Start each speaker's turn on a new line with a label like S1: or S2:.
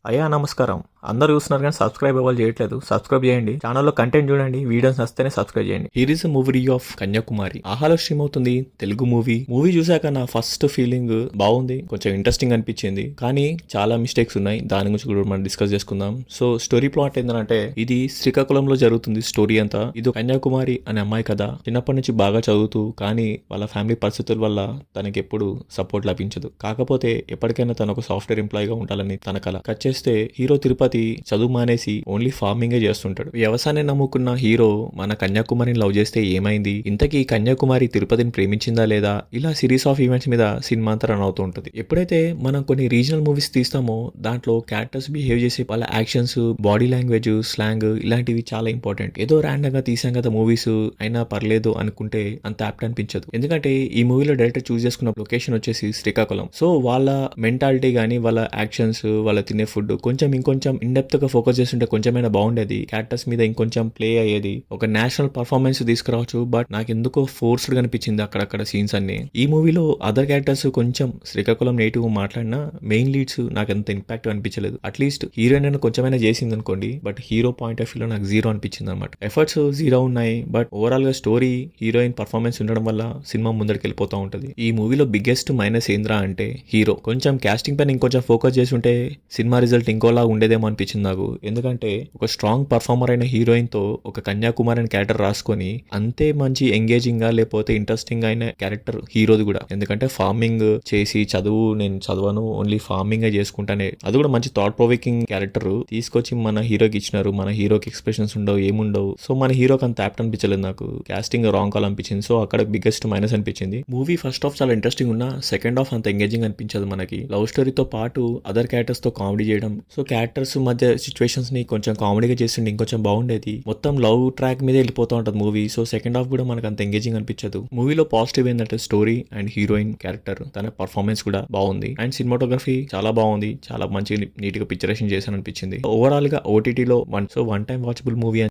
S1: అయ్యా నమస్కారం. అందరూ చూస్తున్నారు కానీ సబ్స్క్రైబ్ ఎవరు చేయట్లేదు. సబ్స్క్రైబ్ చేయండి. ఛానల్లో కంటెంట్ చూడండి. వీడియోస్ నచ్చితేనే సబ్స్క్రైబ్ చేయండి. Here is movie of Kanyakumari. ఆహాలో స్ట్రీమ్ అవుతుంది తెలుగు మూవీ చూసాక నా ఫస్ట్ ఫీలింగ్ బాగుంది, కొంచెం ఇంట్రెస్టింగ్ అనిపించింది. కానీ చాలా మిస్టేక్స్ ఉన్నాయి, దాని గురించి కూడా మనం డిస్కస్ చేసుకుందాం. సో స్టోరీ ప్లాట్ ఏంటంటే, ఇది శ్రీకాకుళంలో జరుగుతుంది స్టోరీ అంతా. ఇది కన్యాకుమారి అనే అమ్మాయి కదా, చిన్నప్పటి నుంచి బాగా చదువుతూ కానీ వాళ్ళ ఫ్యామిలీ పరిస్థితుల వల్ల తనకి ఎప్పుడు సపోర్ట్ లభించదు. కాకపోతే ఎప్పటికైనా తను ఒక సాఫ్ట్వేర్ ఎంప్లాయీగా ఉండాలని తన కల. కట్ చేస్తే హీరో తిరుపతి చదువు మానేసి ఓన్లీ ఫార్మింగే చేస్తుంటాడు. వ్యవసాయాన్ని నమ్ముకున్న హీరో మన కన్యాకుమారిని లవ్ చేస్తే ఏమైంది, ఇంతకీ కన్యాకుమారి తిరుపతిని ప్రేమించిందా లేదా, ఇలా సిరీస్ ఆఫ్ ఈవెంట్స్ మీద సినిమా అంతా రన్ అవుతూ ఉంటుంది. ఎప్పుడైతే మనం కొన్ని రీజనల్ మూవీస్ తీస్తామో దాంట్లో క్యారెక్టర్స్ బిహేవ్ చేసే వాళ్ళ యాక్షన్స్, బాడీ లాంగ్వేజ్, స్లాంగ్ ఇలాంటివి చాలా ఇంపార్టెంట్. ఏదో ర్యాండమ్ గా తీసాం కదా మూవీస్ అయినా పర్లేదు అనుకుంటే అంత యాప్ట్ అనిపించదు. ఎందుకంటే ఈ మూవీలో డైరెక్టర్ చూస్ చేసుకున్న లొకేషన్ వచ్చేసి శ్రీకాకుళం. సో వాళ్ళ మెంటాలిటీ గానీ, వాళ్ళ యాక్షన్స్, వాళ్ళ తినే ఫుడ్ కొంచెం ఇంకొంచెం ఇన్డెప్త్ గా ఫోకస్ చేస్తుంటే కొంచెమైనా బాగుండేది. క్యారెక్టర్స్ మీద ఇంకొంచెం ప్లే అయ్యేది, ఒక నేషనల్ పర్ఫార్మెన్స్ తీసుకురావచ్చు. బట్ నాకు ఎందుకో ఫోర్స్డ్ కనిపించింది అక్కడక్కడ సీన్స్ అన్ని. ఈ మూవీలో అదర్ క్యారెక్టర్స్ కొంచెం శ్రీకాకుళం నేటివ్ మాట్లాడినా మెయిన్ లీడ్స్ నాకు ఎంత ఇంపాక్ట్ అనిపించలేదు. అట్లీస్ట్ హీరోయిన్ అయినా కొంచెమైనా చేసింది అనుకోండి, బట్ హీరో పాయింట్ ఆఫ్ వ్యూలో నాకు జీరో అనిపించింది అనమాట. ఎఫర్ట్స్ జీరో ఉన్నాయి, బట్ ఓవరాల్ గా స్టోరీ, హీరోయిన్ పర్ఫార్మెన్స్ ఉండడం వల్ల సినిమా ముందరికి వెళ్ళిపోతూ ఉంటది. ఈ మూవీలో బిగ్గెస్ట్ మైనస్ ఏంద్రా అంటే హీరో. కొంచెం కాస్టింగ్ పైన ఇంకొంచెం ఫోకస్ చేసి ఉంటే సినిమా రిజల్ట్ ఇంకోలా ఉండేదేమో అనిపించింది నాకు. ఎందుకంటే ఒక స్ట్రాంగ్ పర్ఫార్మర్ అయిన హీరోయిన్ తో ఒక కన్యాకుమారి అనే క్యారెక్టర్ రాసుకొని అంతే మంచి ఎంగేజింగ్ గా లేకపోతే ఇంట్రెస్టింగ్ అయిన క్యారెక్టర్ హీరోది కూడా. ఎందుకంటే ఫార్మింగ్ చేసి నేను చదవను, ఓన్లీ ఫార్మింగ్ చేసుకుంటానే, అది కూడా మంచి థాట్ ప్రొవోకింగ్ క్యారెక్టర్ తీసుకొచ్చి మన హీరోకి ఇచ్చినారు. మన హీరోకి ఎక్స్ప్రెషన్స్ ఉండవు, ఏముండవు. సో మన హీరోకి అంత యాప్ట్ అనిపించలేదు నాకు. కాస్టింగ్ రాంగ్ కాల్ అనిపించింది. సో అక్కడ బిగ్గెస్ట్ మైనస్ అనిపించింది. మూవీ ఫస్ట్ హాఫ్ చాలా ఇంట్రెస్టింగ్ ఉన్నా సెకండ్ హాఫ్ అంత ఎంగేజింగ్ అనిపించదు మనకి. లవ్ స్టోరీతో పాటు అదర్ క్యారెక్టర్స్ తో కామెడీ చేయడం, సో క్యారెక్టర్స్ మధ్య సిచ్యువేషన్స్ ని కొంచెం కామెడీగా చేస్తుండే ఇంకొంచెం బాగుండేది. మొత్తం లవ్ ట్రాక్ మీద వెళ్ళిపోతూ ఉంటుంది మూవీ. సో సెకండ్ హాఫ్ కూడా మనకు అంత ఎంగేజింగ్ అనిపించదు. మూవీలో పాజిటివ్ ఏంటంటే స్టోరీ అండ్ హీరోయిన్ క్యారెక్టర్, తన పర్ఫార్మెన్స్ కూడా బాగుంది. అండ్ సినిమాటోగ్రఫీ చాలా బాగుంది, చాలా మంచి నీట్ గా పిక్చరేషన్ చేశాను అనిపించింది. ఓవరాల్ గా ఓటీటీలో వన్ టైం వాచబుల్ మూవీ